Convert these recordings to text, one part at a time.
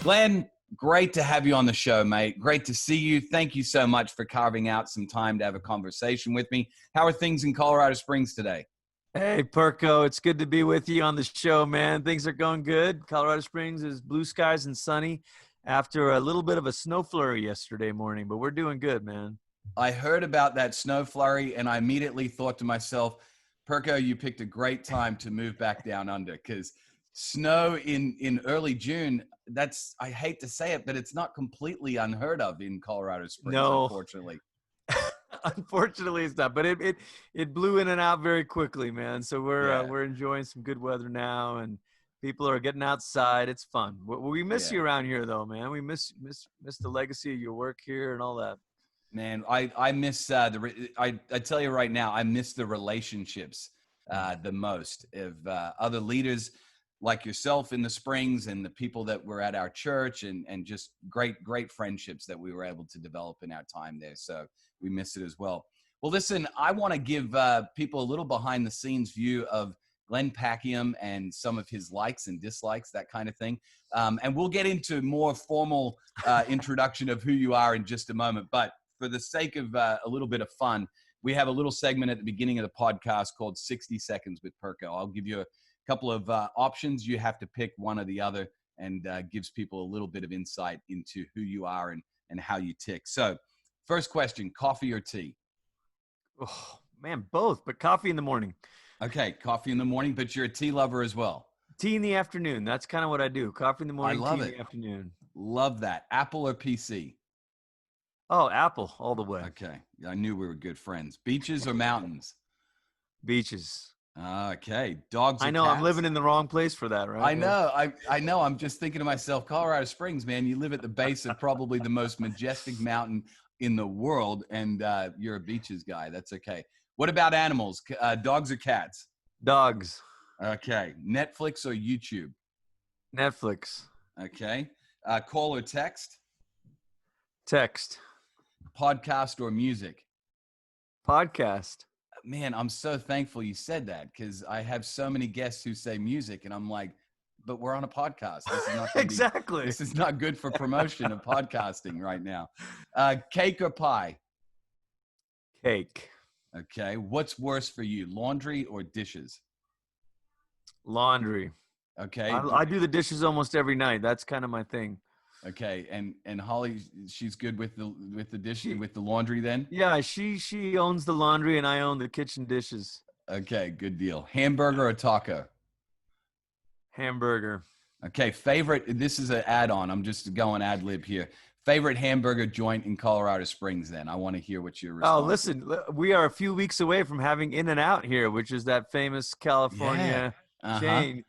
Glenn, great to have you on the show, mate. Great to see you. Thank you so much for carving out some time to have a conversation with me. How are things in Colorado Springs today? Hey, Perko, it's good to be with you on the show, man. Things are going good. Colorado Springs is blue skies and sunny after a little bit of a snow flurry yesterday morning, but we're doing good, man. I heard about that snow flurry, and I immediately thought to myself, Perko, you picked a great time to move back down under, because snow in early June, that's, I hate to say it, but it's not completely unheard of in Colorado Springs, No. Unfortunately. Unfortunately, it's not, but it blew in and out very quickly, man. So we're enjoying some good weather now, and people are getting outside. It's fun. We miss you around here, though, man. We miss the legacy of your work here and all that. Man, I miss I tell you right now, I miss the relationships the most of other leaders like yourself in the Springs, and the people that were at our church, and just great friendships that we were able to develop in our time there. So we miss it as well. Well, listen, I want to give people a little behind the scenes view of Glenn Packiam and some of his likes and dislikes, that kind of thing. And we'll get into more formal introduction of who you are in just a moment. But for the sake of a little bit of fun, we have a little segment at the beginning of the podcast called 60 Seconds with Perko. I'll give you a couple of options. You have to pick one or the other, and gives people a little bit of insight into who you are and how you tick. So first question, coffee or tea? Oh, man, both, but coffee in the morning. Okay, coffee in the morning, but you're a tea lover as well. Tea in the afternoon. That's kind of what I do. Coffee in the morning, tea in the afternoon. Love that. Apple or PC? Oh, Apple all the way. Okay, I knew we were good friends. Beaches or mountains? Beaches. Okay, dogs or I know, cats? I'm living in the wrong place for that, right? I know. I'm just thinking to myself, Colorado Springs, man, you live at the base of probably the most majestic mountain in the world, and you're a beaches guy. That's okay. What about animals? Dogs or cats? Dogs. Okay. Netflix or YouTube? Netflix. Okay. Call or text? Text. Podcast or music? Podcast. Man, I'm so thankful you said that, because I have so many guests who say music, and I'm like, but we're on a podcast. This is not exactly. This is not good for promotion of podcasting right now. Cake or pie? Cake. Okay. What's worse for you, laundry or dishes? Laundry. Okay. I do the dishes almost every night. That's kind of my thing. Okay. And Holly, she's good with the dishes, with the laundry then? Yeah, she owns the laundry and I own the kitchen dishes. Okay, good deal. Hamburger or taco? Hamburger. Okay, favorite, this is an add-on. I'm just going ad lib here. Favorite hamburger joint in Colorado Springs then? I want to hear what your response. Oh, listen, we are a few weeks away from having In-N-Out here, which is that famous California chain.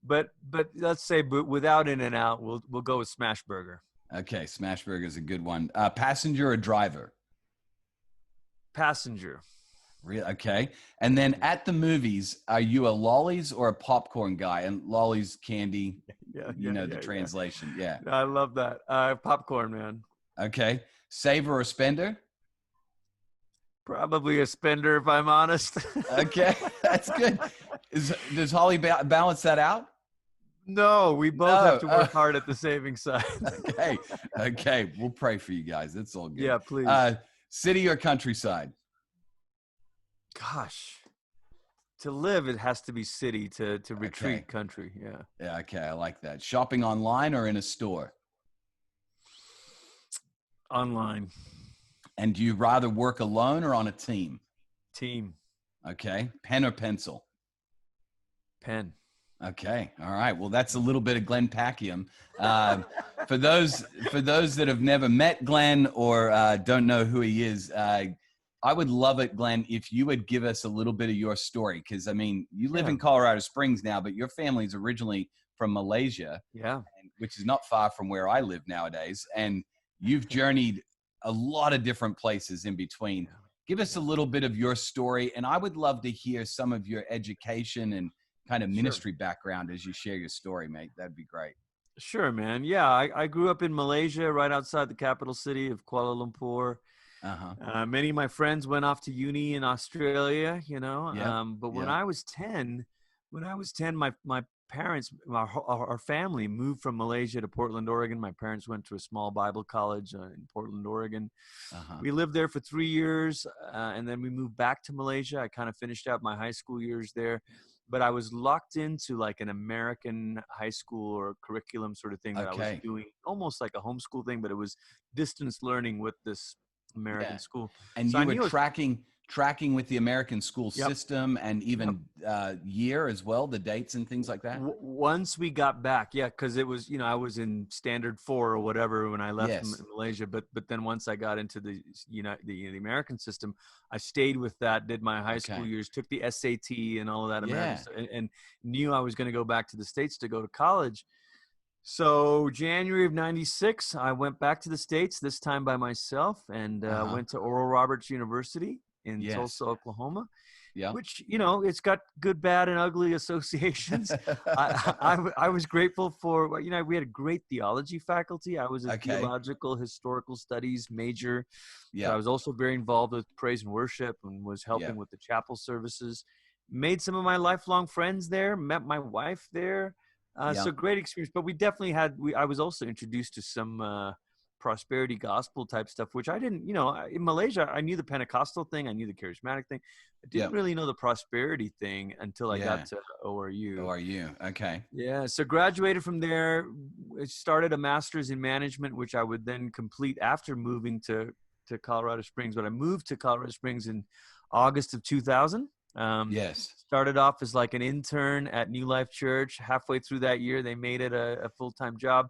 But let's say, without In-N-Out, we'll go with Smash Burger. Okay, Smash Burger is a good one. Passenger or driver? Passenger. Really? Okay. And then at the movies, are you a lollies or a popcorn guy? And lollies, candy, the translation. Yeah. I love that. Popcorn, man. Okay. Saver or spender? Probably a spender, if I'm honest. Okay, that's good. Does Holly balance that out? No, we both have to work hard at the saving side. Okay. We'll pray for you guys. That's all good. Yeah, please. City or countryside? Gosh, to live, it has to be city. To retreat, country. Yeah. Yeah. Okay, I like that. Shopping online or in a store? Online. And do you rather work alone or on a team? Team. Okay. Pen or pencil? Pen. Okay. All right. Well, that's a little bit of Glenn Packiam. For those that have never met Glenn or don't know who he is, I would love it, Glenn, if you would give us a little bit of your story. Because, I mean, you live in Colorado Springs now, but your family's originally from Malaysia, which is not far from where I live nowadays. And you've journeyed a lot of different places in between. Give us a little bit of your story. And I would love to hear some of your education and kind of ministry background as you share your story, mate. That'd be great. Sure, man. Yeah, I grew up in Malaysia, right outside the capital city of Kuala Lumpur. Many of my friends went off to uni in Australia, but when I was 10, my parents, our family moved from Malaysia to Portland, Oregon. My parents went to a small Bible college in Portland, Oregon. We lived there for 3 years, and then we moved back to Malaysia. I kind of finished out my high school years there, but I was locked into like an American high school or curriculum sort of thing that I was doing, almost like a homeschool thing, but it was distance learning with this American school. And so you were tracking with the American school system and even year as well, the dates and things like that? Once we got back, because it was, I was in standard 4 or whatever when I left Malaysia, but then once I got into the American system, I stayed with that, did my high school years, took the SAT and all of that American stuff, and knew I was going to go back to the States to go to college. So January of '96, I went back to the States, this time by myself, and went to Oral Roberts University in Tulsa, Oklahoma, which, it's got good, bad, and ugly associations. I was grateful for, we had a great theology faculty. I was a theological historical studies major. I was also very involved with praise and worship and was helping with the chapel services. Made some of my lifelong friends there, met my wife there. So great experience, but we definitely I was also introduced to some prosperity gospel type stuff, which I didn't, in Malaysia, I knew the Pentecostal thing. I knew the charismatic thing. I didn't really know the prosperity thing until I got to ORU. ORU. Okay. Yeah. So graduated from there, started a master's in management, which I would then complete after moving to Colorado Springs. But I moved to Colorado Springs in August of 2000. Started off as like an intern at New Life Church. Halfway through that year, they made it a full-time job.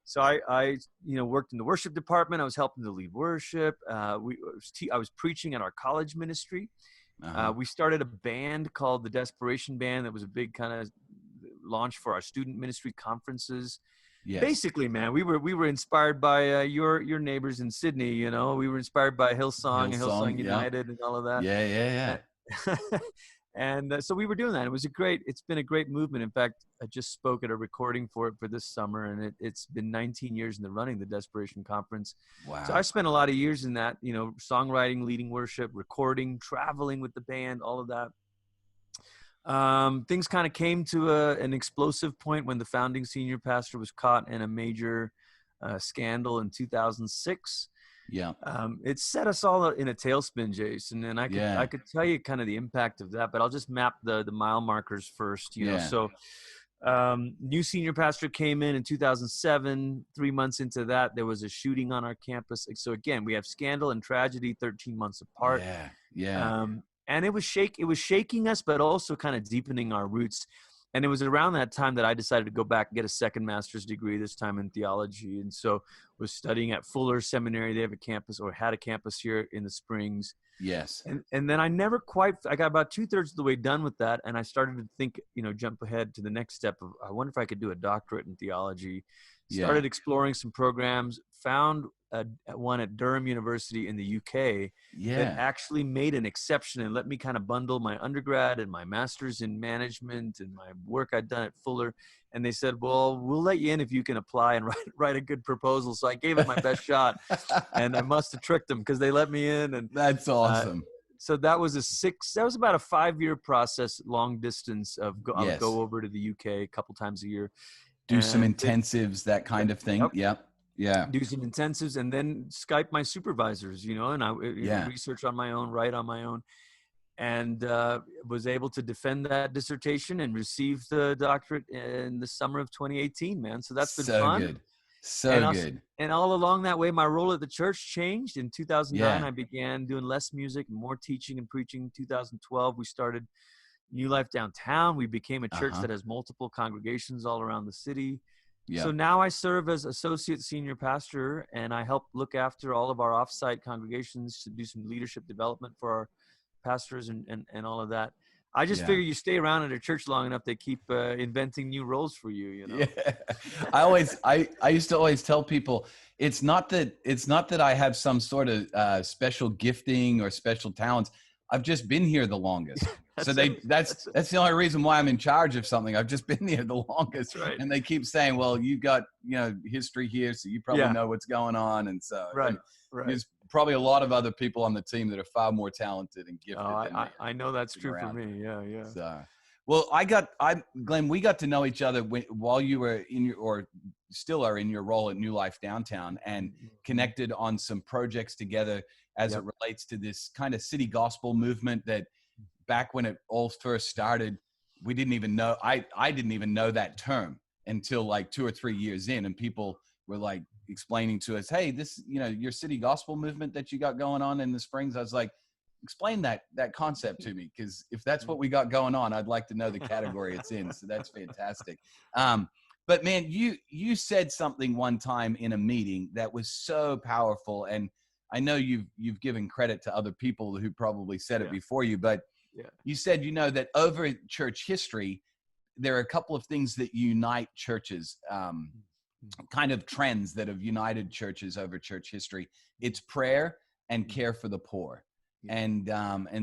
So I worked in the worship department. I was helping to lead worship. I was preaching at our college ministry. We started a band called the Desperation Band. That was a big kind of launch for our student ministry conferences. Basically, man, we were inspired by your neighbors in Sydney. We were inspired by Hillsong United and all of that. And so we were doing that. It's been a great movement. In fact, I just spoke at a recording for it for this summer, and it's been 19 years in the running, the Desperation Conference. Wow. So I spent a lot of years in that, songwriting, leading worship, recording, traveling with the band, all of that. Things kind of came to an explosive point when the founding senior pastor was caught in a major scandal in 2006. It set us all in a tailspin, Jason, and I could tell you kind of the impact of that, but I'll just map the mile markers first. So new senior pastor came in 2007. 3 months into that, there was a shooting on our campus. So again, we have scandal and tragedy 13 months apart. And it was shaking us, but also kind of deepening our roots. And it was around that time that I decided to go back and get a second master's degree, this time in theology. And so was studying at Fuller Seminary. They have a campus, or had a campus here in the Springs. And then I got about 2/3 of the way done with that. And I started to think, jump ahead to the next step of, I wonder if I could do a doctorate in theology. Started exploring some programs, found one at Durham University in the UK that actually made an exception and let me kind of bundle my undergrad and my master's in management and my work I'd done at Fuller. And they said, well, we'll let you in if you can apply and write a good proposal. So I gave it my best shot, and I must have tricked them because they let me in. And that's awesome. So that was about a 5-year process, long distance of go over to the UK a couple times a year. Do some intensives, that kind of thing. Do some intensives, and then Skype my supervisors, and I research on my own, write on my own, and was able to defend that dissertation and receive the doctorate in the summer of 2018, man. So that's been fun. Good. So good. And all along that way, my role at the church changed. In 2009, I began doing less music and more teaching and preaching. In 2012, we started New Life Downtown. We became a church that has multiple congregations all around the city. So now I serve as associate senior pastor, and I help look after all of our offsite congregations to do some leadership development for our pastors and all of that. I just figure you stay around at a church long enough, they keep inventing new roles for you, I used to always tell people, it's not that I have some sort of special gifting or special talents. I've just been here the longest. So that's the only reason why I'm in charge of something. I've just been here the longest. Right. And they keep saying, well, you've got, history here, so you probably know what's going on. And so there's probably a lot of other people on the team that are far more talented and gifted than me. I know that's true for me. Yeah. So, Well, Glenn, we got to know each other while you were or still are in your role at New Life Downtown, and connected on some projects together as it relates to this kind of city gospel movement that back when it all first started, we didn't even know, I didn't even know that term until like 2 or 3 years in, and people were like explaining to us, hey, this, your city gospel movement that you got going on in the Springs. I was like, explain that concept to me, because if that's what we got going on, I'd like to know the category it's in. So that's fantastic. But man, you said something one time in a meeting that was so powerful, and I know you've given credit to other people who probably said it before you, but you said, that over church history, there are a couple of things that unite churches, kind of trends that have united churches over church history. It's prayer and care for the poor. And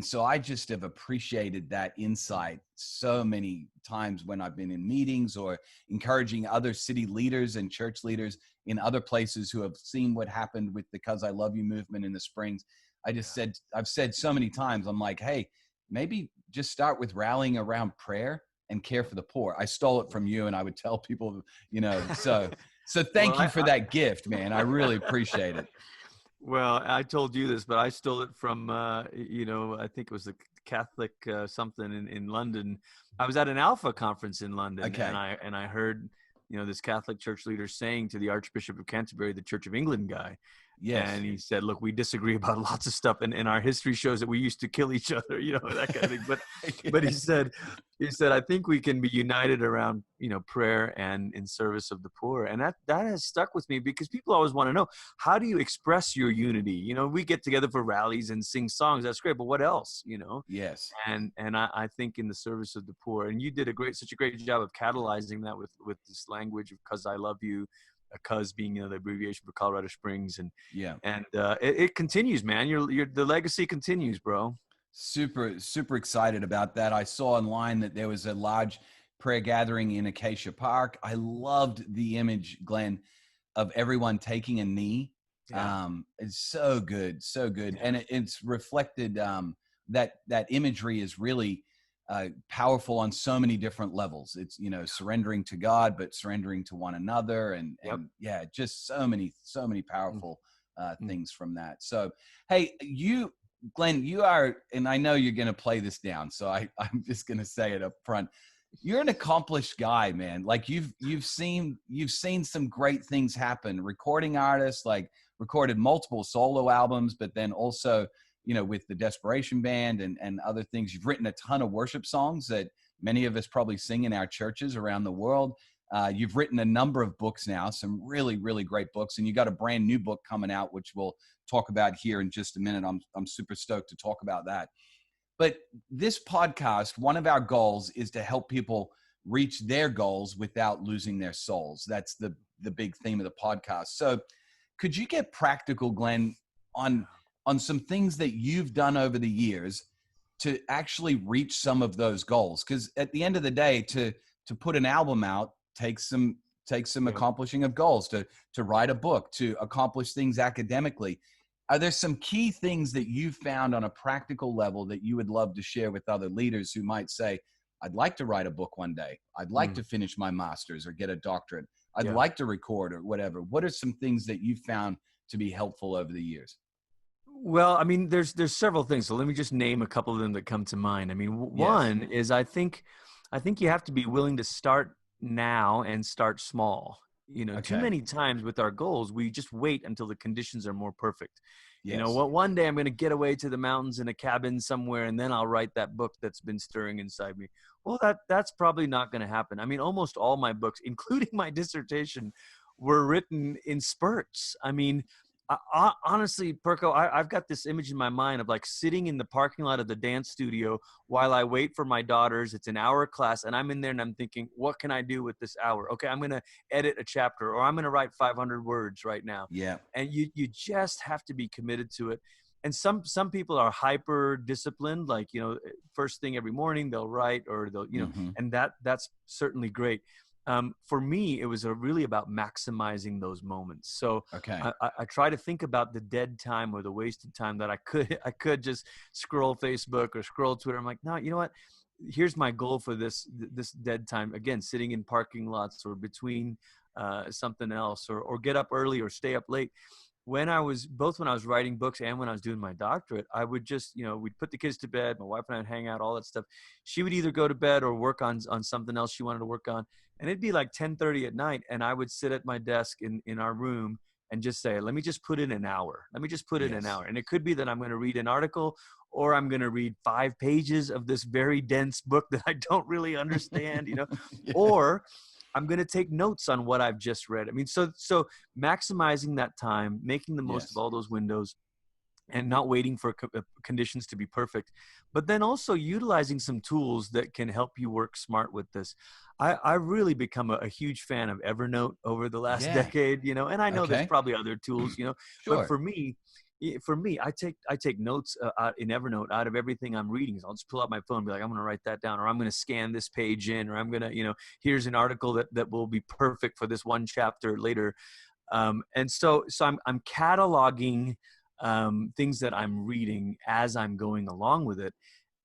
so I just have appreciated that insight so many times when I've been in meetings or encouraging other city leaders and church leaders in other places who have seen what happened with the 'Cause I Love You movement in the Springs. I've said so many times, I'm like, hey, maybe just start with rallying around prayer and care for the poor. I stole it from you, and I would tell people, so thank you for that gift, man. I really appreciate it. Well, I told you this, but I stole it from, I think it was the Catholic something in London. I was at an Alpha conference in London, and I heard, this Catholic church leader saying to the Archbishop of Canterbury, the Church of England guy, and he said, look, we disagree about lots of stuff, and our history shows that we used to kill each other, that kind of thing. But he said, I think we can be united around, prayer and in service of the poor. And that has stuck with me, because people always want to know, how do you express your unity? We get together for rallies and sing songs. That's great. But what else, Yes. And I think in the service of the poor, and you did such a great job of catalyzing that with this language of 'Cause I Love You. Cuz being the abbreviation for Colorado Springs, and it continues, man. The legacy continues, bro. Super excited about that. I saw online that there was a large prayer gathering in Acacia Park. I loved the image, Glenn, of everyone taking a knee. It's so good, and it's reflected. That imagery is really powerful on so many different levels. It's, surrendering to God, but surrendering to one another. And just so many powerful things from that. So, hey, Glenn, you are, and I know you're going to play this down, so I'm just going to say it up front. You're an accomplished guy, man. Like you've seen some great things happen. Recording artists, like recorded multiple solo albums, but then also, with the Desperation Band and other things. You've written a ton of worship songs that many of us probably sing in our churches around the world. You've written a number of books now, some really, really great books, and you got a brand new book coming out, which we'll talk about here in just a minute. I'm super stoked to talk about that. But this podcast, one of our goals is to help people reach their goals without losing their souls. That's the big theme of the podcast. So could you get practical, Glenn, on some things that you've done over the years to actually reach some of those goals? Because at the end of the day, to put an album out takes some accomplishing of goals, to write a book, to accomplish things academically. Are there some key things that you've found on a practical level that you would love to share with other leaders who might say, I'd like to write a book one day. I'd like to finish my master's or get a doctorate. I'd like to record or whatever. What are some things that you've found to be helpful over the years? Well, I mean, there's several things. So let me just name a couple of them that come to mind. I mean, one is I think you have to be willing to start now and start small. Too many times with our goals, we just wait until the conditions are more perfect. Yes. One day I'm going to get away to the mountains in a cabin somewhere, and then I'll write that book that's been stirring inside me. Well, that's probably not going to happen. I mean, almost all my books, including my dissertation, were written in spurts. I mean, honestly, Perko, I've got this image in my mind of like sitting in the parking lot of the dance studio while I wait for my daughters. It's an hour class, and I'm in there and I'm thinking, what can I do with this hour? Okay, I'm going to edit a chapter, or I'm going to write 500 words right now. Yeah. And you just have to be committed to it. And some people are hyper disciplined, like, first thing every morning they'll write, or they'll, and that's certainly great. For me, it was really about maximizing those moments. So I try to think about the dead time or the wasted time that I could just scroll Facebook or scroll Twitter. I'm like, no, you know what? here's my goal for this dead time. Again, sitting in parking lots or between something else, or get up early or stay up late. When I was writing books and when I was doing my doctorate, I would just, we'd put the kids to bed. My wife and I would hang out, all that stuff. She would either go to bed or work on something else she wanted to work on. And it'd be like 10:30 at night. And I would sit at my desk in our room and just say, let me just put in an hour. Let me just put in an hour. And it could be that I'm going to read an article, or I'm going to read 5 pages of this very dense book that I don't really understand, or I'm going to take notes on what I've just read. I mean, so maximizing that time, making the most of all those windows, and not waiting for conditions to be perfect, but then also utilizing some tools that can help you work smart with this. I've really become a huge fan of Evernote over the last decade, and I know there's probably other tools, Sure. But for me, I take notes in Evernote out of everything I'm reading. So I'll just pull out my phone and be like, I'm going to write that down, or I'm going to scan this page in, or I'm going to, here's an article that will be perfect for this one chapter later. And so I'm cataloging things that I'm reading as I'm going along with it.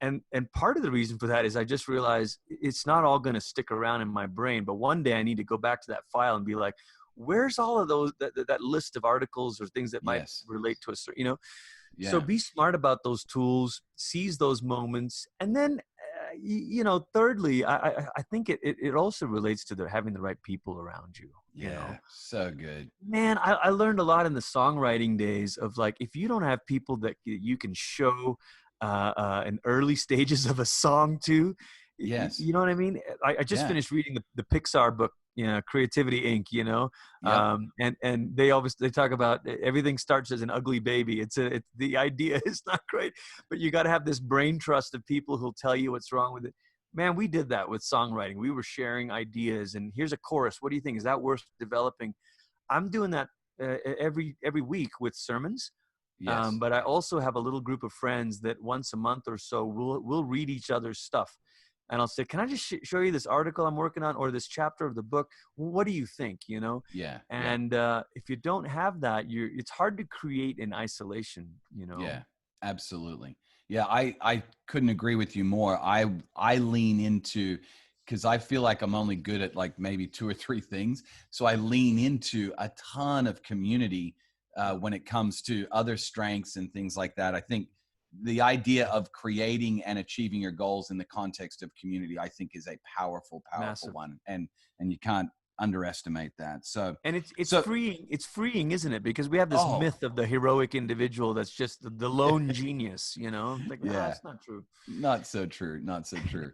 And part of the reason for that is I just realized it's not all going to stick around in my brain, but one day I need to go back to that file and be like, where's all of those, that list of articles or things that might relate to us, So be smart about those tools, seize those moments. And then, thirdly, I think it also relates to having the right people around you. So good. Man, I learned a lot in the songwriting days of, like, if you don't have people that you can show in early stages of a song to, you know what I mean? I just finished reading the Pixar book, Creativity Inc., and they talk about everything starts as an ugly baby. The idea is not great, but you got to have this brain trust of people who'll tell you what's wrong with it. Man, we did that with songwriting. We were sharing ideas, and here's a chorus. What do you think? Is that worth developing? I'm doing that every week with sermons. But I also have a little group of friends that once a month or so we'll read each other's stuff. And I'll say, can I just show you this article I'm working on, or this chapter of the book? What do you think? And if you don't have that, it's hard to create in isolation. Yeah, absolutely. Yeah, I couldn't agree with you more. I lean into, because I feel like I'm only good at like maybe 2 or 3 things. So I lean into a ton of community when it comes to other strengths and things like that. I think the idea of creating and achieving your goals in the context of community, I think, is a powerful Massive one. And you can't underestimate that. So, and it's freeing. It's freeing, isn't it? Because we have this myth of the heroic individual that's just the lone genius, Like, that's not true. Not so true. Not so true.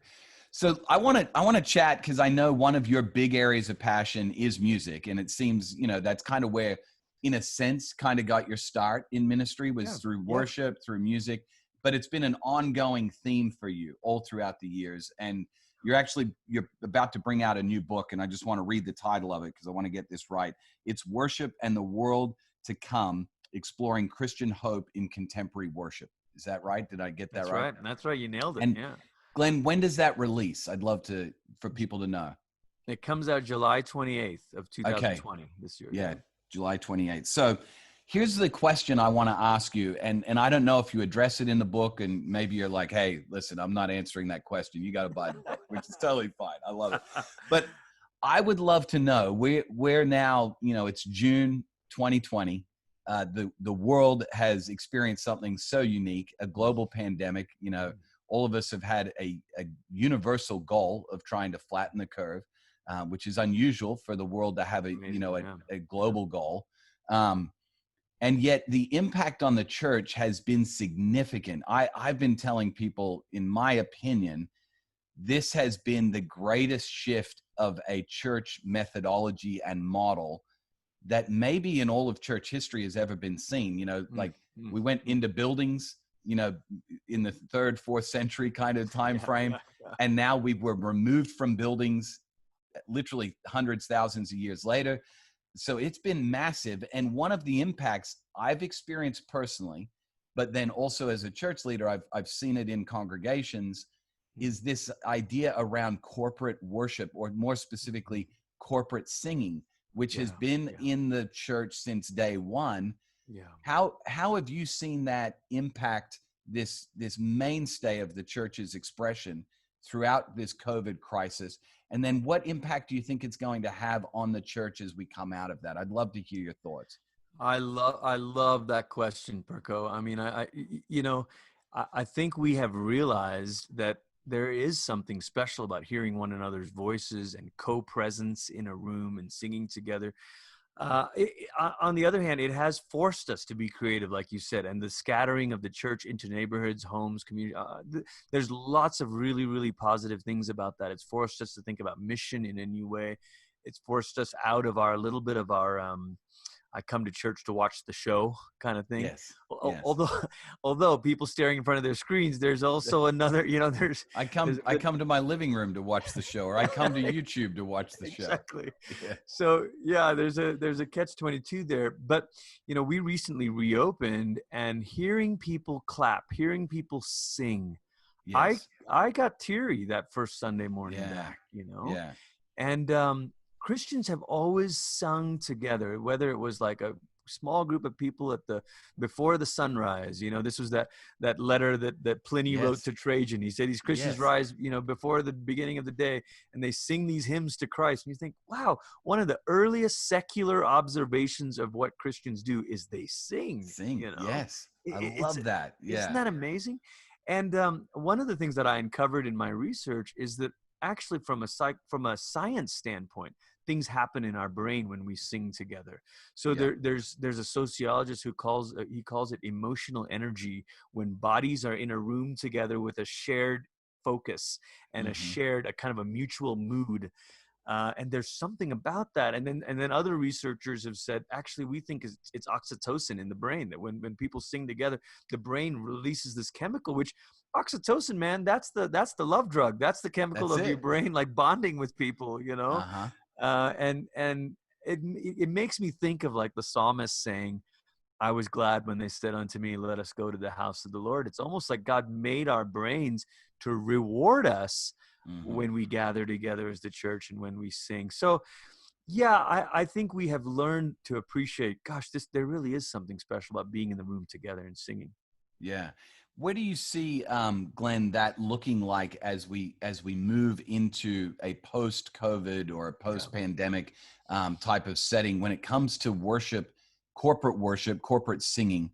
So I want to chat, because I know one of your big areas of passion is music, and it seems, that's kind of where, in a sense, kind of got your start in ministry, was through worship, through music, but it's been an ongoing theme for you all throughout the years. And you're about to bring out a new book, and I just want to read the title of it because I want to get this right. It's Worship and the World to Come, Exploring Christian Hope in Contemporary Worship. Is that right? Did I get that right? That's right. You nailed it. And Glenn, when does that release? I'd love for people to know. It comes out July 28th of 2020 this year. Yeah, July 28th. So here's the question I want to ask you. And I don't know if you address it in the book, and maybe you're like, hey, listen, I'm not answering that question. You got to buy the book, which is totally fine. I love it. But I would love to know, we're now, it's June 2020. The world has experienced something so unique, a global pandemic. All of us have had a universal goal of trying to flatten the curve, which is unusual for the world to have a global goal. And yet the impact on the church has been significant. I've been telling people, in my opinion, this has been the greatest shift of a church methodology and model that maybe in all of church history has ever been seen. We went into buildings, in the 3rd, 4th century kind of time frame. And now we were removed from buildings literally hundreds, thousands of years later. So it's been massive. And one of the impacts I've experienced personally, but then also as a church leader, I've seen it in congregations, is this idea around corporate worship, or more specifically, corporate singing, which has been in the church since day one. How have you seen that impact this mainstay of the church's expression throughout this COVID crisis? And then what impact do you think it's going to have on the church as we come out of that? I'd love to hear your thoughts. I love that question, Perko. I mean, I think we have realized that there is something special about hearing one another's voices and co-presence in a room and singing together. On the other hand, it has forced us to be creative, like you said, and the scattering of the church into neighborhoods, homes, community. There's lots of really, really positive things about that. It's forced us to think about mission in a new way. It's forced us out of our little bit of our I come to church to watch the show kind of thing. Yes. Although people staring in front of their screens, there's also another, I come to my living room to watch the show, or I come to YouTube to watch the show. Exactly. Yeah. So yeah, there's a catch-22 there. But we recently reopened, and hearing people clap, hearing people sing, Yes. I got teary that first Sunday morning back, Yeah. And Christians have always sung together, whether it was like a small group of people before the sunrise. This was that letter that Pliny wrote to Trajan. He said these Christians rise, before the beginning of the day, and they sing these hymns to Christ. And you think, wow, one of the earliest secular observations of what Christians do is they sing. Yes. I love that. Yeah. Isn't that amazing? And one of the things that I uncovered in my research is that actually from a science standpoint, things happen in our brain when we sing together. So there's a sociologist who calls it emotional energy, when bodies are in a room together with a shared focus and a kind of a mutual mood. And there's something about that. And then other researchers have said, actually, we think it's oxytocin in the brain, that when people sing together, the brain releases this chemical, which oxytocin, man, that's the love drug. That's the chemical of your brain, like bonding with people, and it makes me think of like the psalmist saying, I was glad when they said unto me, let us go to the house of the Lord. It's almost like God made our brains to reward us when we gather together as the church and when we sing. So yeah, I think we have learned to appreciate, gosh, there really is something special about being in the room together and singing. Yeah. Where do you see, Glenn, that looking like as we move into a post-COVID or a post-pandemic type of setting when it comes to worship, corporate singing?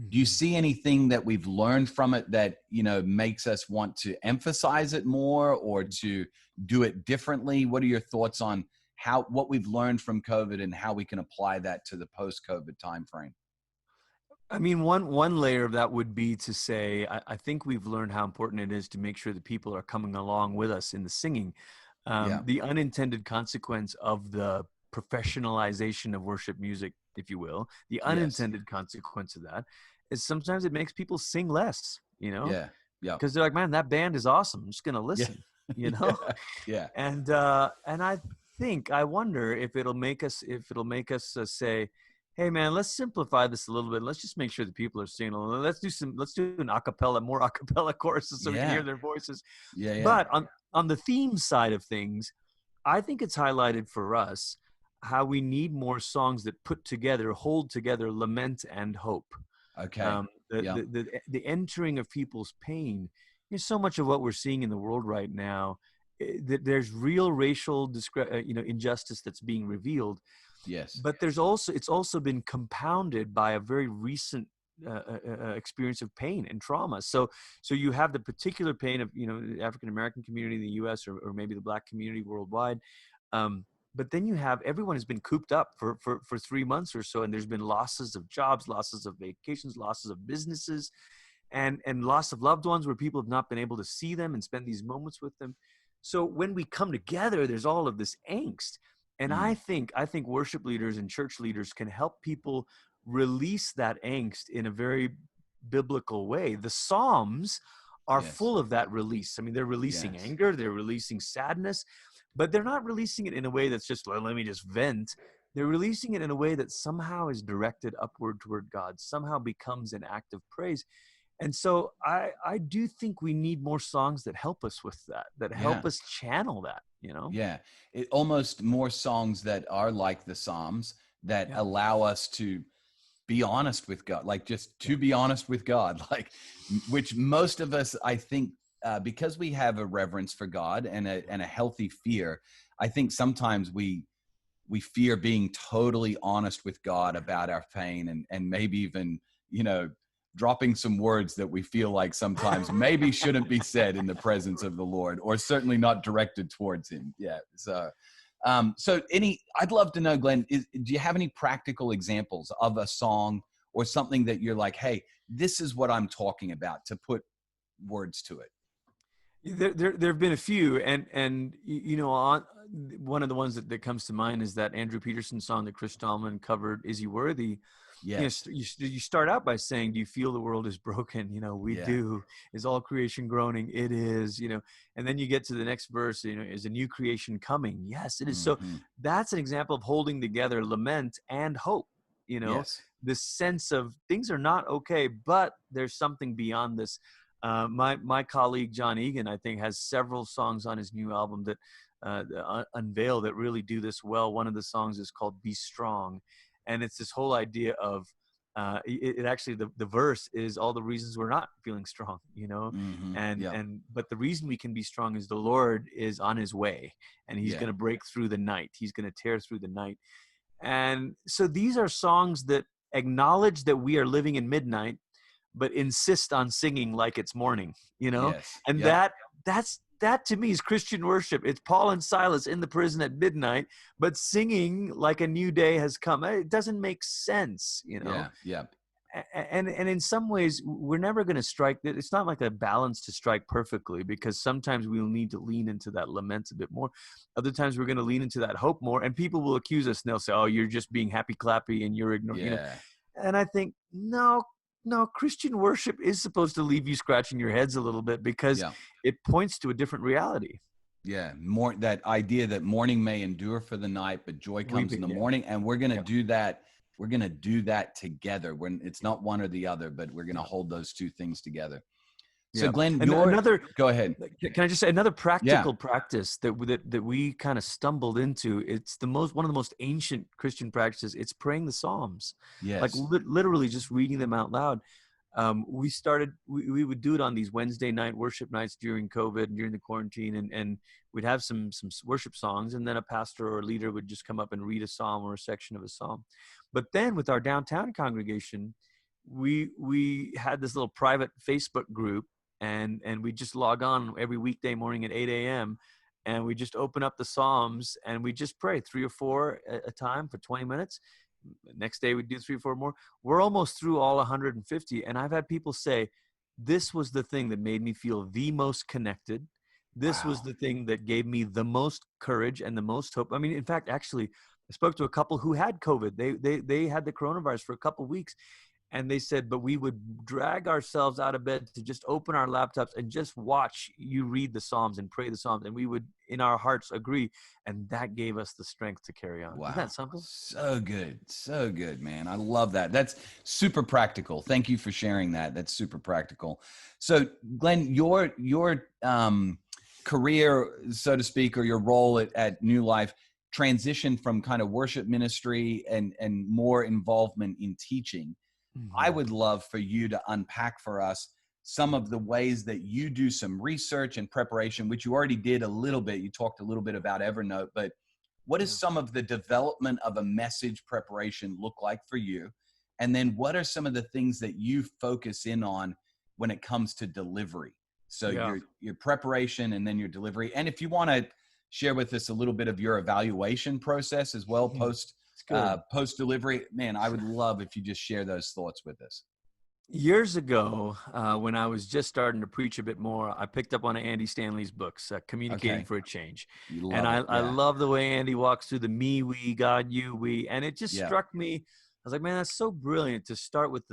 Do you see anything that we've learned from it that, makes us want to emphasize it more or to do it differently? What are your thoughts on what we've learned from COVID and how we can apply that to the post-COVID timeframe? I mean, one layer of that would be to say, I think we've learned how important it is to make sure that people are coming along with us in the singing. The unintended consequence of the professionalization of worship music, if you will, the unintended consequence of that is sometimes it makes people sing less, because they're like, man, that band is awesome. I'm just going to listen, And I wonder if it'll make us say, hey man, let's simplify this a little bit. Let's just make sure that people are singing along. Let's do an more acapella choruses so we can hear their voices. But on the theme side of things, I think it's highlighted for us how we need more songs that hold together lament and hope. Okay. The entering of people's pain is so much of what we're seeing in the world right now. There's real racial injustice that's being revealed. Yes. But it's also been compounded by a very recent experience of pain and trauma. So you have the particular pain of, the African American community in the US or maybe the Black community worldwide. But then you have, everyone has been cooped up for 3 months or so, and there's been losses of jobs, losses of vacations, losses of businesses, and loss of loved ones where people have not been able to see them and spend these moments with them. So when we come together, there's all of this angst. And I think worship leaders and church leaders can help people release that angst in a very biblical way. The Psalms are full of that release. I mean, they're releasing anger, they're releasing sadness, but they're not releasing it in a way that's just, well, let me just vent. They're releasing it in a way that somehow is directed upward toward God, somehow becomes an act of praise. And so I do think we need more songs that help us with that help us channel that, Yeah. Almost more songs that are like the Psalms that allow us to be honest with God, like just to be honest with God, like, which most of us, I think, because we have a reverence for God and a healthy fear, I think sometimes we fear being totally honest with God about our pain, and maybe even, dropping some words that we feel like sometimes maybe shouldn't be said in the presence of the Lord, or certainly not directed towards him. Yeah. So, I'd love to know, Glenn, do you have any practical examples of a song or something that you're like, hey, this is what I'm talking about, to put words to it? There have been a few, and one of the ones that comes to mind is that Andrew Peterson song that Chris Dahlman covered, "Is He Worthy?" Yes. You start out by saying, "Do you feel the world is broken?" We do. Is all creation groaning? It is. And then you get to the next verse. Is a new creation coming? Yes, it is. So that's an example of holding together lament and hope. Yes. This sense of things are not okay, but there's something beyond this. My colleague Jon Egan, I think, has several songs on his new album that unveil that really do this well. One of the songs is called "Be Strong," and it's this whole idea of it actually, the verse is all the reasons we're not feeling strong, but the reason we can be strong is the Lord is on his way, and he's going to break through the night. He's going to tear through the night. And so these are songs that acknowledge that we are living in midnight, but insist on singing like it's morning, Yes. and that to me is Christian worship. It's Paul and Silas in the prison at midnight, but singing like a new day has come. It doesn't make sense, Yeah. And in some ways, we're never going to strike. It's not like a balance to strike perfectly, because sometimes we'll need to lean into that lament a bit more. Other times we're going to lean into that hope more, and people will accuse us, and they'll say, "Oh, you're just being happy clappy and you're ignoring." And I think, no, Christian worship is supposed to leave you scratching your heads a little bit, because it points to a different reality. Yeah. More that idea that morning may endure for the night, but joy comes in the morning. And we're going to do that. We're going to do that together. When it's not one or the other, but we're going to hold those two things together. So Glenn, go ahead. Can I just say another practical practice that we kind of stumbled into? It's one of the most ancient Christian practices. It's praying the Psalms. Yes. Like literally just reading them out loud. We would do it on these Wednesday night worship nights during COVID and during the quarantine, and we'd have some worship songs, and then a pastor or a leader would just come up and read a psalm or a section of a psalm. But then with our downtown congregation, we had this little private Facebook group, and we just log on every weekday morning at 8 a.m. and we just open up the Psalms and we just pray 3 or 4 at a time for 20 minutes. Next day we do 3 or 4 more. We're almost through all 150. And I've had people say, this was the thing that made me feel the most connected. This was the thing that gave me the most courage and the most hope. I mean, in fact, actually, I spoke to a couple who had COVID. They had the coronavirus for a couple of weeks. And they said, but we would drag ourselves out of bed to just open our laptops and just watch you read the Psalms and pray the Psalms. And we would, in our hearts, agree. And that gave us the strength to carry on. Wow. Isn't that something? So good. So good, man. I love that. That's super practical. Thank you for sharing that. That's super practical. So Glenn, your career, so to speak, or your role at New Life transitioned from kind of worship ministry and more involvement in teaching. I would love for you to unpack for us some of the ways that you do some research and preparation, which you already did a little bit. You talked a little bit about Evernote, but what is some of the development of a message preparation look like for you? And then what are some of the things that you focus in on when it comes to delivery? So your preparation and then your delivery. And if you want to share with us a little bit of your evaluation process as well, post delivery, man, I would love if you just share those thoughts with us. Years ago, when I was just starting to preach a bit more, I picked up one of Andy Stanley's books, Communicating for a Change. I love the way Andy walks through the me, we, God, you, we. And it just struck me. I was like, man, that's so brilliant to start with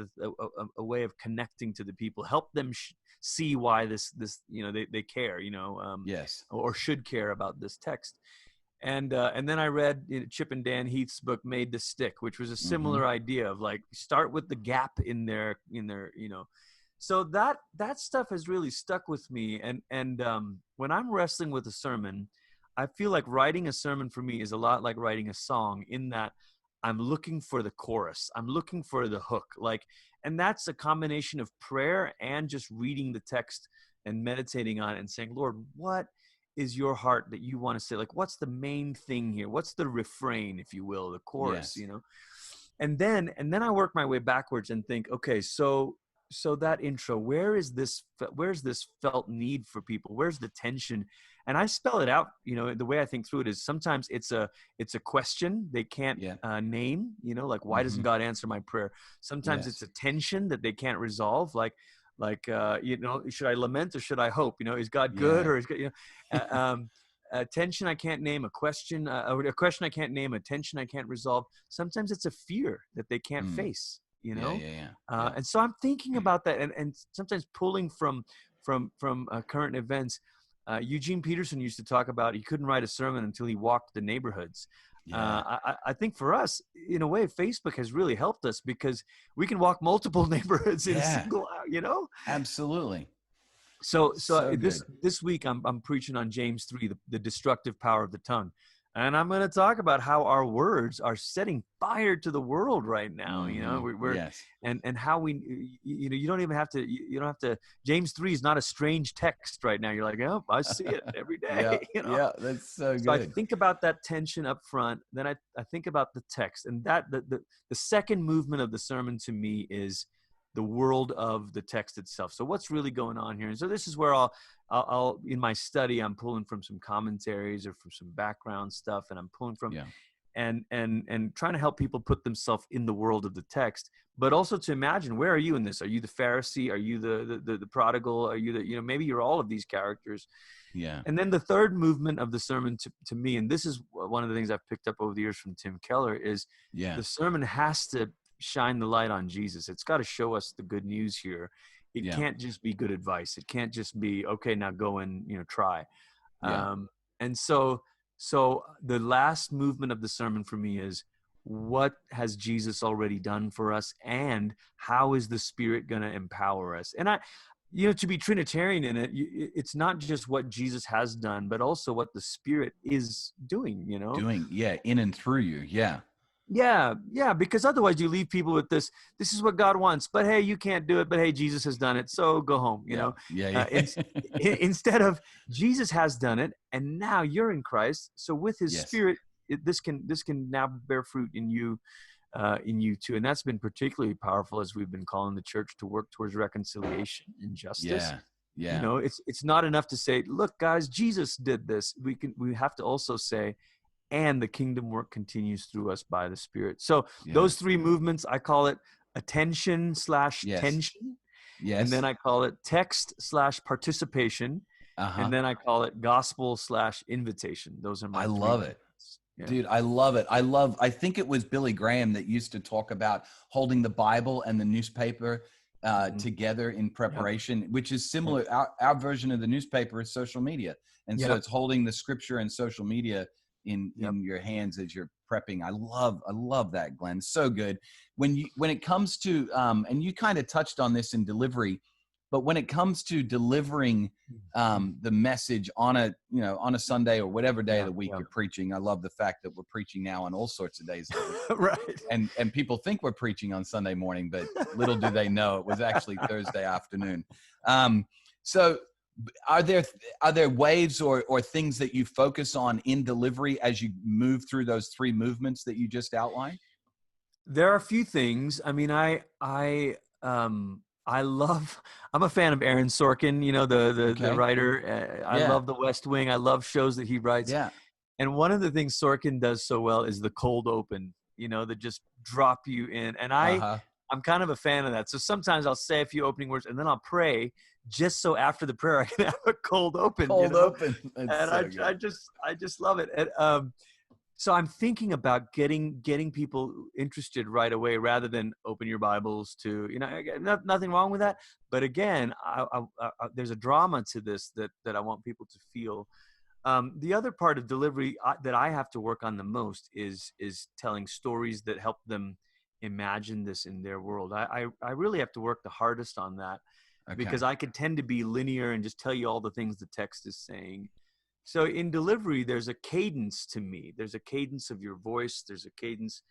a way of connecting to the people, help them see why this they care, or should care about this text. And then I read Chip and Dan Heath's book, Made to Stick, which was a similar idea of like, start with the gap in their. So that stuff has really stuck with me. And when I'm wrestling with a sermon, I feel like writing a sermon for me is a lot like writing a song, in that I'm looking for the chorus. I'm looking for the hook. And that's a combination of prayer and just reading the text and meditating on it and saying, Lord, what is your heart that you want to say? Like, what's the main thing here? What's the refrain, if you will, the chorus, Yes. And then I work my way backwards and think, okay, so that intro, where's this felt need for people? Where's the tension? And I spell it out, the way I think through it is sometimes it's a question they can't name, like, why doesn't God answer my prayer? Sometimes it's a tension that they can't resolve. Like, should I lament or should I hope? Is God good or is God, a tension I can't name, a question I can't name, a tension I can't resolve. Sometimes it's a fear that they can't face, and so I'm thinking about that, and sometimes pulling from current events. Eugene Peterson used to talk about he couldn't write a sermon until he walked the neighborhoods. I think for us, in a way, Facebook has really helped us because we can walk multiple neighborhoods in a single hour, Absolutely. So this week I'm preaching on James 3, the destructive power of the tongue. And I'm going to talk about how our words are setting fire to the world right now. And how we, you don't have to, James 3 is not a strange text right now. You're like, oh, I see it every day. Yeah, that's so good. So I think about that tension up front. Then I think about the text, and that the second movement of the sermon to me is the world of the text itself. So what's really going on here? And so this is where I'll in my study, I'm pulling from some commentaries or from some background stuff, and I'm pulling from and trying to help people put themselves in the world of the text, but also to imagine, where are you in this? Are you the Pharisee? Are you the prodigal? Are you maybe you're all of these characters. Yeah. And then the third movement of the sermon to me, and this is one of the things I've picked up over the years from Tim Keller, is the sermon has to shine the light on Jesus. It's got to show us the good news here. It can't just be good advice. It can't just be, okay, now go and try. And so the last movement of the sermon for me is, what has Jesus already done for us, and how is the Spirit going to empower us? And to be Trinitarian in it, it's not just what Jesus has done, but also what the Spirit is doing, in and through you. Yeah, because otherwise you leave people with this is what God wants, but hey, you can't do it, but hey, Jesus has done it, so go home, Instead of, Jesus has done it, and now you're in Christ, so with his Spirit, this can now bear fruit in you too. And that's been particularly powerful as we've been calling the church to work towards reconciliation and justice. It's not enough to say, look guys, Jesus did this. We have to also say, and the kingdom work continues through us by the Spirit. So those three movements, I call it attention/tension. Yes. And then I call it text/participation. And then I call it gospel/invitation. Those are my I love it. Yeah. Dude, I love it. I think it was Billy Graham that used to talk about holding the Bible and the newspaper together in preparation, which is similar. Our version of the newspaper is social media. And so it's holding the scripture and social media in your hands as you're prepping. I love that, Glenn. So good. When it comes to, and you kind of touched on this in delivery, but when it comes to delivering the message on a Sunday or whatever day of the week you're preaching, I love the fact that we're preaching now on all sorts of days. Right. And people think we're preaching on Sunday morning, but little do they know it was actually Thursday afternoon. So are there ways or things that you focus on in delivery as you move through those three movements that you just outlined? There are a few things. I mean, I'm a fan of Aaron Sorkin, the writer. I love The West Wing. I love shows that he writes. Yeah. And one of the things Sorkin does so well is the cold open, that just drop you in. And I'm kind of a fan of that. So sometimes I'll say a few opening words and then I'll pray, just so after the prayer I can have a cold open. Open. And I just love it. And, so I'm thinking about getting people interested right away, rather than open your Bibles to, nothing wrong with that. But again, there's a drama to this that I want people to feel. The other part of delivery that I have to work on the most is telling stories that help them imagine this in their world. I really have to work the hardest on that, because I could tend to be linear and just tell you all the things the text is saying. So in delivery, there's a cadence to me. There's a cadence of your voice. There's a cadence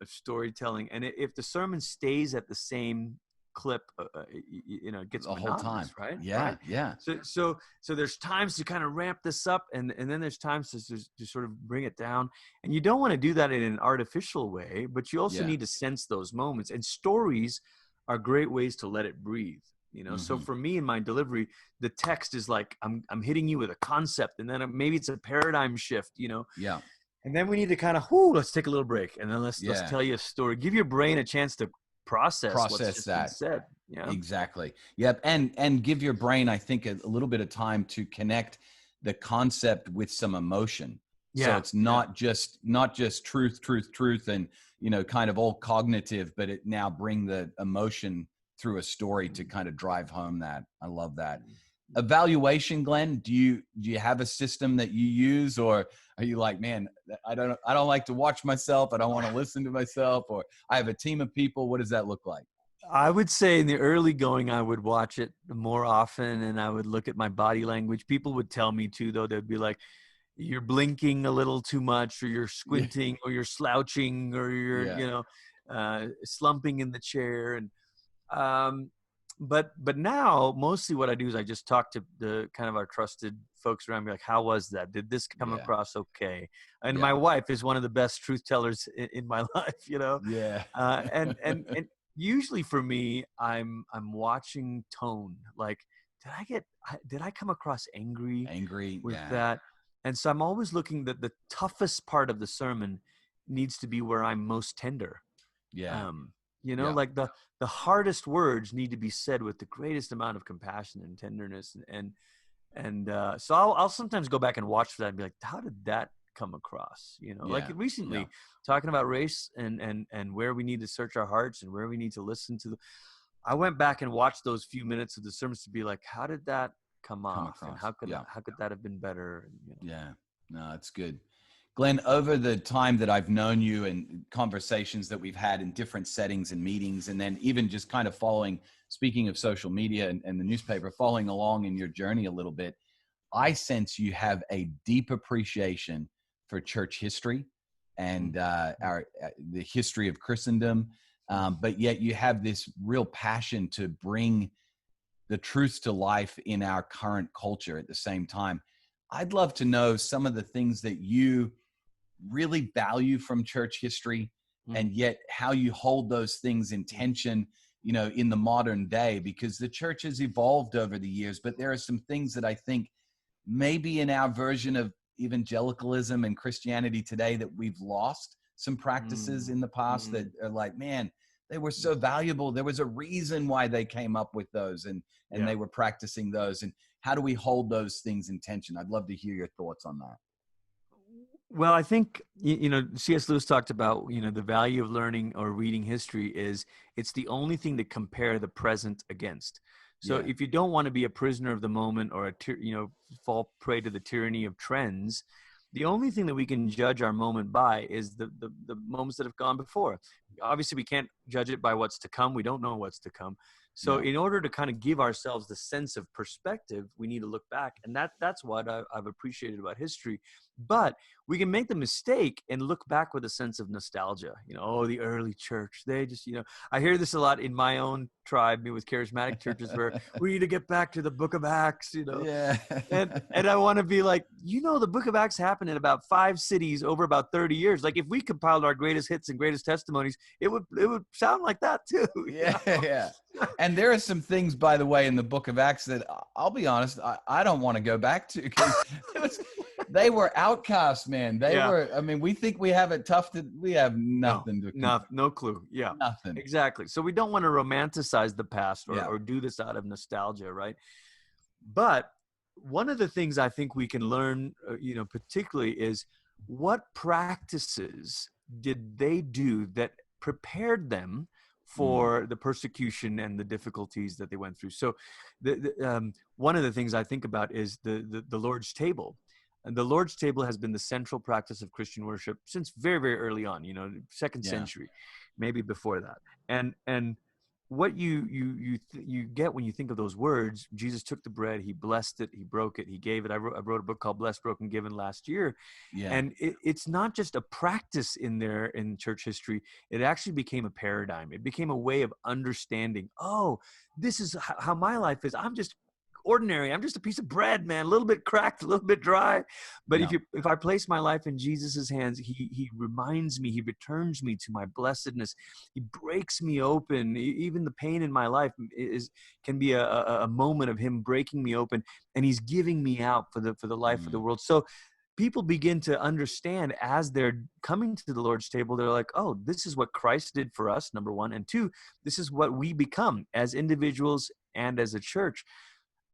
of storytelling. And if the sermon stays at the same clip, it gets the whole time, right? yeah, Right. yeah, So there's times to kind of ramp this up, and then there's times to sort of bring it down. And you don't want to do that in an artificial way, but you also yeah. need to sense those moments. And stories are great ways to let it breathe. So Mm-hmm. for me in my delivery, the text is like I'm hitting you with a concept, and then maybe it's a paradigm shift. Yeah, And then we need to kind of, let's take a little break, and then let's yeah. tell you a story. Give your brain a chance to process what's Process just been that. said. Yeah. Exactly. Yep. And give your brain, I think, a little bit of time to connect the concept with some emotion. So Yeah. it's not just truth, and kind of all cognitive, but it now bring the emotion through a story to kind of drive home that. I love that. Evaluation, Glenn, do you have a system that you use, or are you like, man, I don't like to watch myself, I don't want to listen to myself, or I have a team of people? What does that look like? I would say in the early going, I would watch it more often, and I would look at my body language. People would tell me too, though. They'd be like, you're blinking a little too much, or you're Yeah. squinting, or you're slouching, or you're, Yeah. slumping in the chair. And but now mostly what I do is I just talk to the kind of our trusted folks around me, like, how was that? Did this come Yeah. across okay? And Yeah. my wife is one of the best truth tellers in my life. Yeah. And usually for me, I'm watching tone. Like, did I come across angry Angry. with Yeah. that? And so I'm always looking that the toughest part of the sermon needs to be where I'm most tender. Yeah. Yeah. Like the hardest words need to be said with the greatest amount of compassion and tenderness. And so I'll sometimes go back and watch that and be like, how did that come across? Like Yeah. recently, Yeah. talking about race and where we need to search our hearts and where we need to listen to I went back and watched those few minutes of the sermons to be like, how did that come off? And across. how could Yeah. that have been better? Yeah. No, it's good. Glenn, over the time that I've known you and conversations that we've had in different settings and meetings, and then even just kind of speaking of social media and the newspaper, following along in your journey a little bit, I sense you have a deep appreciation for church history and the history of Christendom, but yet you have this real passion to bring the truth to life in our current culture at the same time. I'd love to know some of the things that you really value from church history, and yet how you hold those things in tension, in the modern day, because the church has evolved over the years, but there are some things that I think maybe in our version of evangelicalism and Christianity today that we've lost some practices in the past that are like, man, they were so valuable. There was a reason why they came up with those, and they were practicing those. And how do we hold those things in tension? I'd love to hear your thoughts on that. Well, I think, C.S. Lewis talked about, the value of learning or reading history is it's the only thing to compare the present against. So if you don't want to be a prisoner of the moment or, fall prey to the tyranny of trends, the only thing that we can judge our moment by is the moments that have gone before. Obviously, we can't judge it by what's to come. We don't know what's to come. So in order to kind of give ourselves the sense of perspective, we need to look back. And that's what I've appreciated about history. But we can make the mistake and look back with a sense of nostalgia. The early church, they just, I hear this a lot in my own tribe, with charismatic churches, where we need to get back to the book of Acts, Yeah. and I want to be like, the book of Acts happened in about 5 cities over about 30 years. Like, if we compiled our greatest hits and greatest testimonies, it would sound like that too. Yeah. Yeah. And there are some things, by the way, in the book of Acts that I'll be honest, I don't want to go back to, because they were outcasts, man. They were, we think we have it tough. We have nothing no clue. Yeah, nothing. Exactly. So we don't want to romanticize the past or do this out of nostalgia, right? But one of the things I think we can learn, particularly, is what practices did they do that prepared them for the persecution and the difficulties that they went through. So one of the things I think about is the Lord's table. And the Lord's table has been the central practice of Christian worship since very, very early on, 2nd century, maybe before that. And what you get when you think of those words, Jesus took the bread, he blessed it, he broke it, he gave it. I wrote a book called Blessed, Broken, Given last year. Yeah. And it's not just a practice in church history. It actually became a paradigm. It became a way of understanding, oh, this is how my life is. I'm just ordinary. I'm just a piece of bread, man, a little bit cracked, a little bit dry. But Yeah. if I place my life in Jesus's hands, he reminds me, he returns me to my blessedness. He breaks me open. Even the pain in my life can be a moment of him breaking me open, and he's giving me out for the life of the world. So people begin to understand as they're coming to the Lord's table, they're like, oh, this is what Christ did for us, number one. And two, this is what we become as individuals and as a church.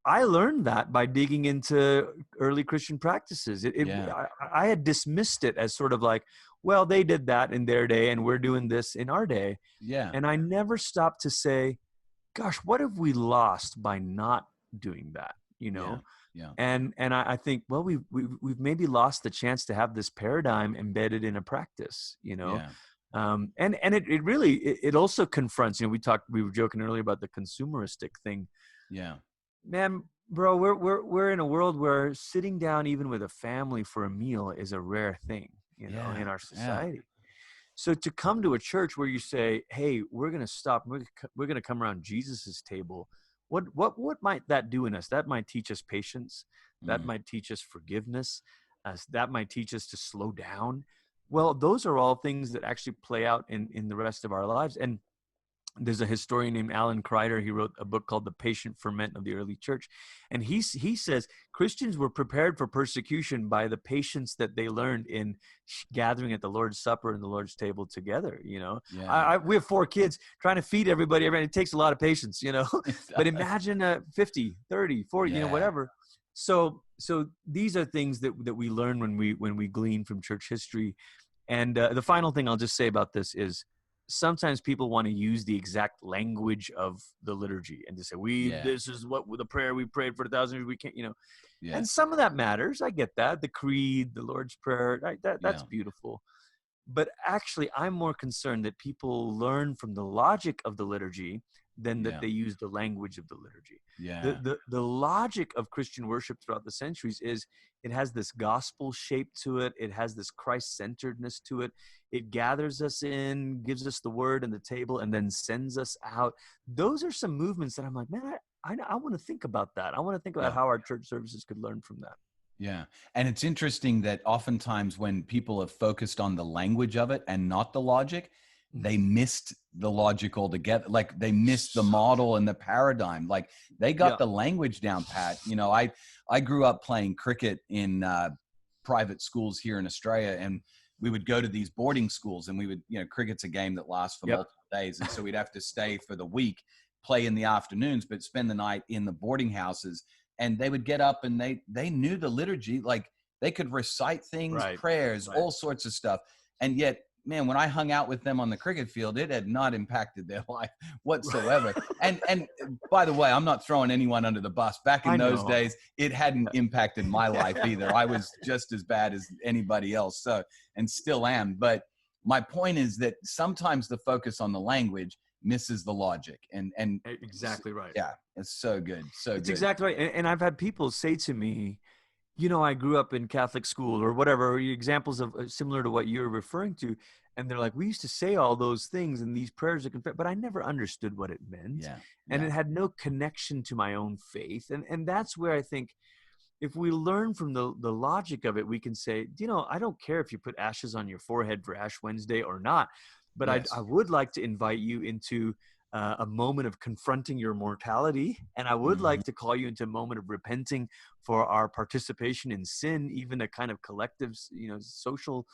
I learned that by digging into early Christian practices. I had dismissed it as sort of like, well, they did that in their day and we're doing this in our day. Yeah. And I never stopped to say, gosh, what have we lost by not doing that? You know? Yeah. And I think, well, we've maybe lost the chance to have this paradigm embedded in a practice, you know? Yeah. And it really also confronts, you know, we were joking earlier about the consumeristic thing. Yeah. Man, bro, we're in a world where sitting down even with a family for a meal is a rare thing, you know, in our society. So to come to a church where you say, hey, we're going to stop, we're going to come around Jesus's table. What might that do in us? That might teach us patience. That might teach us forgiveness. That might teach us to slow down. Well, those are all things that actually play out in the rest of our lives. And there's a historian named Alan Kreider. He wrote a book called The Patient Ferment of the Early Church. And he says Christians were prepared for persecution by the patience that they learned in gathering at the Lord's Supper and the Lord's table together, you know. We have 4 kids trying to feed everybody. It takes a lot of patience, you know. But imagine 50, 30, 40, you know, whatever. So these are things that we learn when we glean from church history. And the final thing I'll just say about this is, sometimes people want to use the exact language of the liturgy and to say, this is what the prayer we prayed for 1,000 years, we can't, you know. And some of that matters. I get that. The creed, the Lord's Prayer, that's beautiful. But actually, I'm more concerned that people learn from the logic of the liturgy than that they use the language of the liturgy. The logic of Christian worship throughout the centuries is it has this gospel shape to it. It has this Christ-centeredness to it. It gathers us in, gives us the word and the table, and then sends us out. Those are some movements that I'm like, man, I want to think about that. I want to think about how our church services could learn from that. Yeah. And it's interesting that oftentimes when people have focused on the language of it and not the logic, they missed the logic altogether. Like they missed the model and the paradigm. Like they got the language down pat. You know, I grew up playing cricket in private schools here in Australia, and we would go to these boarding schools, and we would, you know, cricket's a game that lasts for multiple days. And so we'd have to stay for the week, play in the afternoons, but spend the night in the boarding houses. And they would get up and they knew the liturgy. Like they could recite things, prayers, all sorts of stuff. And yet, man, when I hung out with them on the cricket field, it had not impacted their life whatsoever. And by the way, I'm not throwing anyone under the bus. Back in those days, it hadn't impacted my life either. I was just as bad as anybody else, so, and still am. But my point is that sometimes the focus on the language misses the logic. And exactly right. Yeah, it's so good. It's exactly right. And I've had people say to me, you know, I grew up in Catholic school or whatever, or examples of similar to what you're referring to. And they're like, we used to say all those things and these prayers of confession, but I never understood what it meant. And it had no connection to my own faith. And that's where I think if we learn from the logic of it, we can say, you know, I don't care if you put ashes on your forehead for Ash Wednesday or not, but I would like to invite you into a moment of confronting your mortality. And I would like to call you into a moment of repenting for our participation in sin, even a kind of collective, you know, social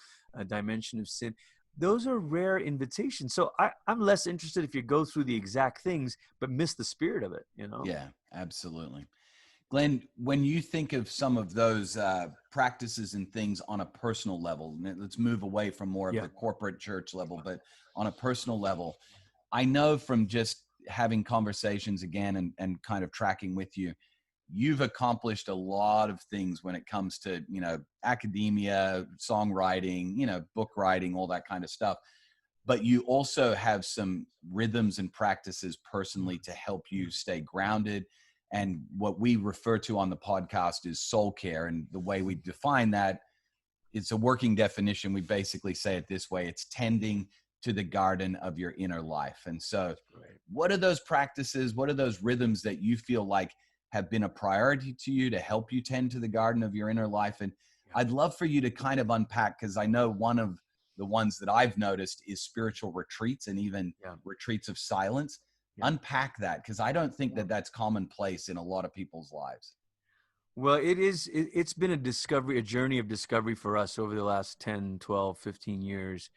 dimension of sin. Those are rare invitations. So I'm less interested if you go through the exact things, but miss the spirit of it, you know? Yeah, absolutely. Glenn, when you think of some of those practices and things on a personal level, let's move away from more of the corporate church level, but on a personal level, I know from just having conversations again and kind of tracking with you, you've accomplished a lot of things when it comes to, you know, academia, songwriting, you know, book writing, all that kind of stuff. but you also have some rhythms and practices personally to help you stay grounded. And what we refer to on the podcast is soul care. And the way we define that, it's a working definition. We basically say it this way: it's tending to the garden of your inner life. And so what are those practices? What are those rhythms that you feel like have been a priority to you to help you tend to the garden of your inner life? And I'd love for you to kind of unpack, because I know one of the ones that I've noticed is spiritual retreats, and even retreats of silence. Unpack that, because I don't think that that's commonplace in a lot of people's lives. Well, it's been a journey of discovery for us over the last 10, 12, 15 years.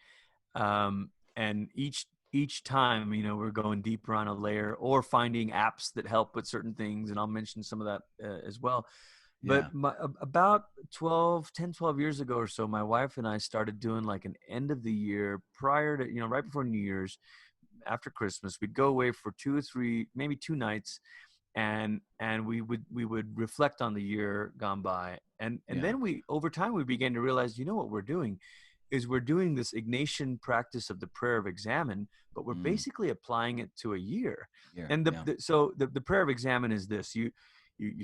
And each time, we're going deeper on a layer, or finding apps that help with certain things. And I'll mention some of that as well. But about 10, 12 years ago or so, my wife and I started doing like an end of the year prior to, right before New Year's, after Christmas. We'd go away for 2 or 3, maybe 2 nights. And we would reflect on the year gone by. And then over time, we began to realize, what we're doing is we're doing this Ignatian practice of the prayer of examine, but we're basically applying it to a year. And the prayer of examine is this: you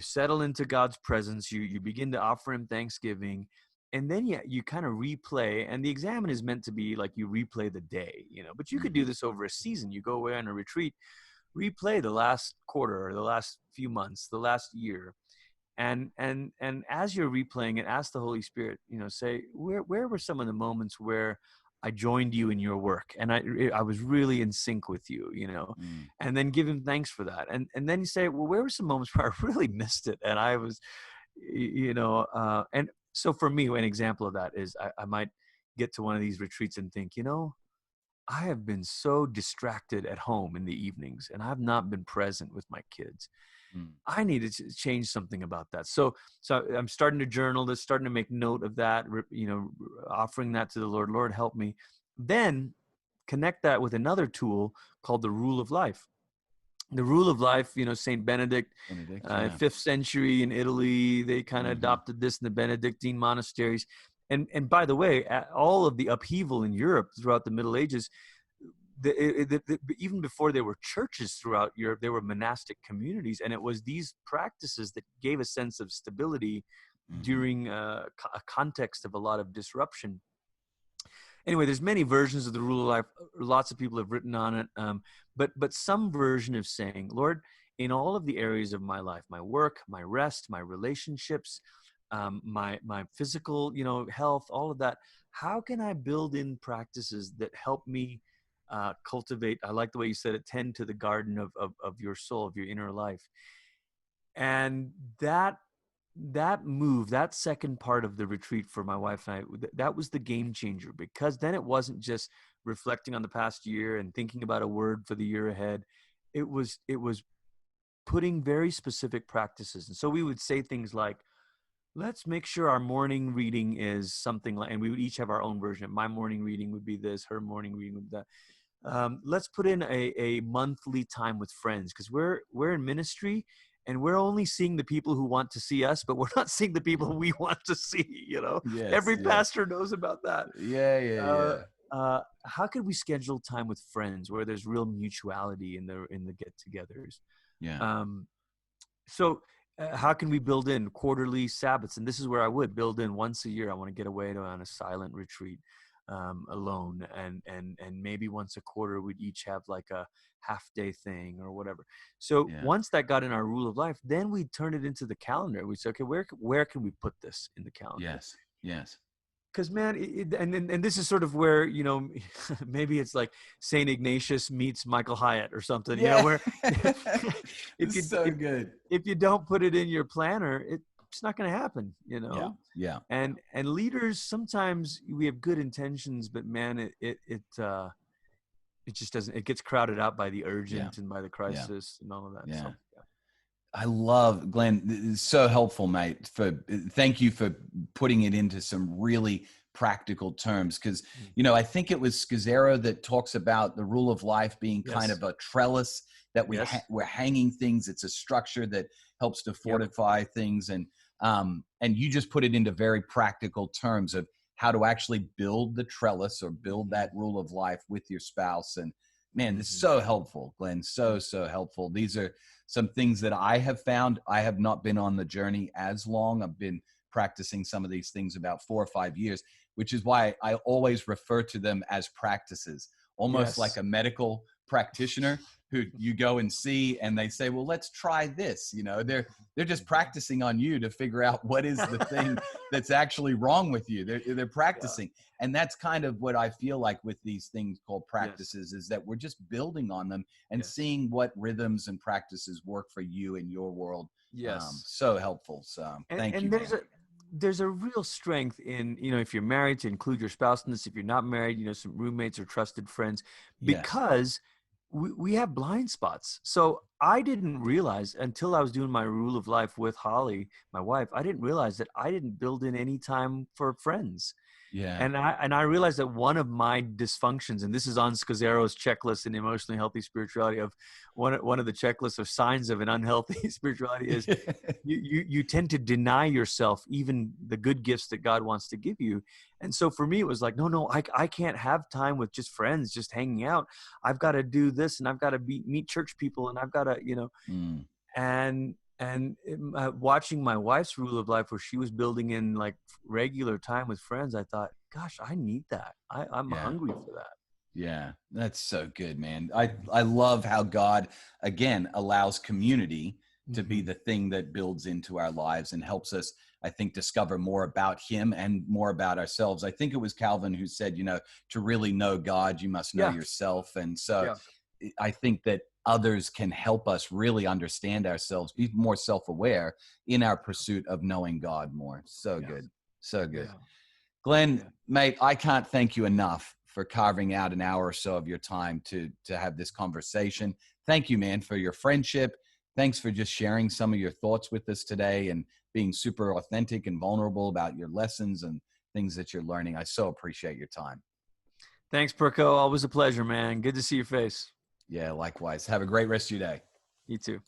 settle into God's presence, you begin to offer him thanksgiving, and then you kind of replay. And the examine is meant to be like you replay the day, but you could do this over a season. You go away on a retreat, replay the last quarter or the last few months, the last year. And as you're replaying it, ask the Holy Spirit, say, where were some of the moments where I joined you in your work and I was really in sync with you, and then give him thanks for that. And then you say, well, where were some moments where I really missed it? And I was, and so for me, an example of that is I might get to one of these retreats and think, I have been so distracted at home in the evenings, and I've not been present with my kids. I need to change something about that. So I'm starting to journal this, starting to make note of that, offering that to the Lord. Lord, help me. Then connect that with another tool called the rule of life. The rule of life, Saint Benedict, 5th century in Italy, they kind of adopted this in the Benedictine monasteries. And by the way, all of the upheaval in Europe throughout the Middle Ages, even before there were churches throughout Europe, there were monastic communities. And it was these practices that gave a sense of stability during a context of a lot of disruption. Anyway, there's many versions of the rule of life. Lots of people have written on it. But some version of saying, Lord, in all of the areas of my life, my work, my rest, my relationships, my physical, health, all of that, how can I build in practices that help me cultivate, I like the way you said it, tend to the garden of your soul, of your inner life. And that move, that second part of the retreat for my wife and I, that was the game changer, because then it wasn't just reflecting on the past year and thinking about a word for the year ahead. It was putting very specific practices. And so we would say things like, let's make sure our morning reading is something like, and we would each have our own version. My morning reading would be this, her morning reading would be that. Let's put in a monthly time with friends, because we're in ministry and we're only seeing the people who want to see us, but we're not seeing the people who we want to see, Every pastor knows about that. How could we schedule time with friends where there's real mutuality in the get-togethers? How can we build in quarterly Sabbaths? And this is where I would build in once a year. I want to get away on a silent retreat alone. And maybe once a quarter, we'd each have like a half-day thing or whatever. So once that got in our rule of life, then we'd turn it into the calendar. We'd say, okay, where can we put this in the calendar? Yes. Because, man, and this is sort of where, maybe it's like St. Ignatius meets Michael Hyatt or something, where if you don't put it in your planner, it's not going to happen, And leaders, sometimes we have good intentions, but man, it just doesn't, it gets crowded out by the urgent and by the crisis and all of that. So, I love, Glenn, it's so helpful, mate. Thank you for putting it into some really practical terms. Because, I think it was Scazzero that talks about the rule of life being kind of a trellis that we're hanging things. It's a structure that helps to fortify things. And you just put it into very practical terms of how to actually build the trellis or build that rule of life with your spouse. And man, this is so helpful, Glenn. So helpful. These are some things that I have found. I have not been on the journey as long. I've been practicing some of these things about 4 or 5 years, which is why I always refer to them as practices, almost like a medical practitioner who you go and see and they say, well, let's try this. You know, they're just practicing on you to figure out what is the thing that's actually wrong with you. They're practicing. And that's kind of what I feel like with these things called practices, is that we're just building on them and seeing what rhythms and practices work for you in your world. So helpful. So thank you. There's a real strength in, you know, if you're married, to include your spouse in this. If you're not married, you know, some roommates or trusted friends, because we have blind spots. So I didn't realize until I was doing my rule of life with Holly, my wife, I didn't realize that I didn't build in any time for friends. And I realized that one of my dysfunctions, and this is on Scazzero's checklist in emotionally healthy spirituality, of one of the checklists of signs of an unhealthy spirituality, is you tend to deny yourself even the good gifts that God wants to give you. And so for me, it was like, no, I can't have time with just friends, just hanging out. I've got to do this, and I've got to meet church people, and I've got to, you know, and watching my wife's rule of life, where she was building in like regular time with friends, I thought, gosh, I need that. I'm hungry for that. Yeah, that's so good, man. I love how God, again, allows community to be the thing that builds into our lives and helps us, I think, discover more about him and more about ourselves. I think it was Calvin who said, you know, to really know God, you must know yourself. And so I think that others can help us really understand ourselves, be more self-aware in our pursuit of knowing God more. So good. So good. Glenn, mate, I can't thank you enough for carving out an hour or so of your time to have this conversation. Thank you, man, for your friendship. Thanks for just sharing some of your thoughts with us today and being super authentic and vulnerable about your lessons and things that you're learning. I so appreciate your time. Thanks, Perko. Always a pleasure, man. Good to see your face. Yeah, likewise. Have a great rest of your day. You too.